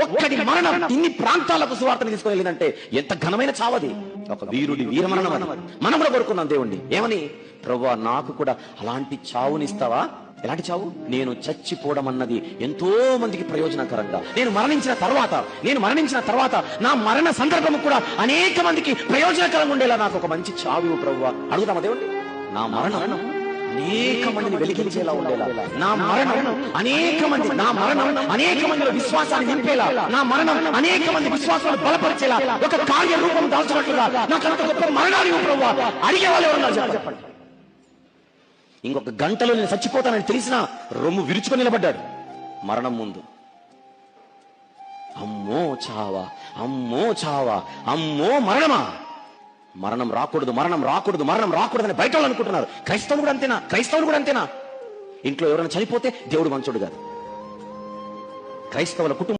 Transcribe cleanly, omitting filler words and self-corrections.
ఒక్కడి మరణం ఇన్ని ప్రాంతాలకు సువార్తను తీసుకుని వెళ్ళిందంటే ఎంత ఘనమైన చావది. ఒక వీరుడి వీరమరణం అది. మనం కూడా కోరుకున్నాం దేవుణ్ణి ఏమని, ప్రభువా నాకు కూడా అలాంటి చావునిస్తావా. ఎలాంటి చావు? నేను చచ్చిపోవడం అన్నది ఎంతో మందికి ప్రయోజనకరంగా, నేను మరణించిన తర్వాత నా మరణ సందర్భం కూడా అనేక మందికి ప్రయోజనకరంగా ఉండేలా నాకు ఒక మంచి చావు ప్రభువా. అడుగుతామా దేవుణ్ణి? నా మరణం అనేక మందిని వెలిగించేలా ఉండేలా, నా మరణం అనేక మందిలో విశ్వాసాన్ని నింపేలా, నా మరణం అనేక మంది విశ్వాసాన్ని బలపరిచేలా, ఒక కార్య రూపం దాల్చినట్లుగా నాకు అంత గొప్ప మరణాన్ని ప్రభువా అడిగే వాళ్ళు ఎవరున్నారు చెప్పండి. ఇంకొక గంటలో నేను చచ్చిపోతానని తెలిసినా రొమ్ము విరుచుకొని నిలబడ్డాడు మరణం ముందు. అమ్మో చావా, అమ్మో చావా, అమ్మో మరణమా. మరణం రాకూడదు అని బయట వాళ్ళు అనుకుంటున్నారు. క్రైస్తవులు కూడా అంతేనా? ఇంట్లో ఎవరైనా చనిపోతే దేవుడు మంచోడు కాదు. క్రైస్తవుల కుటుంబం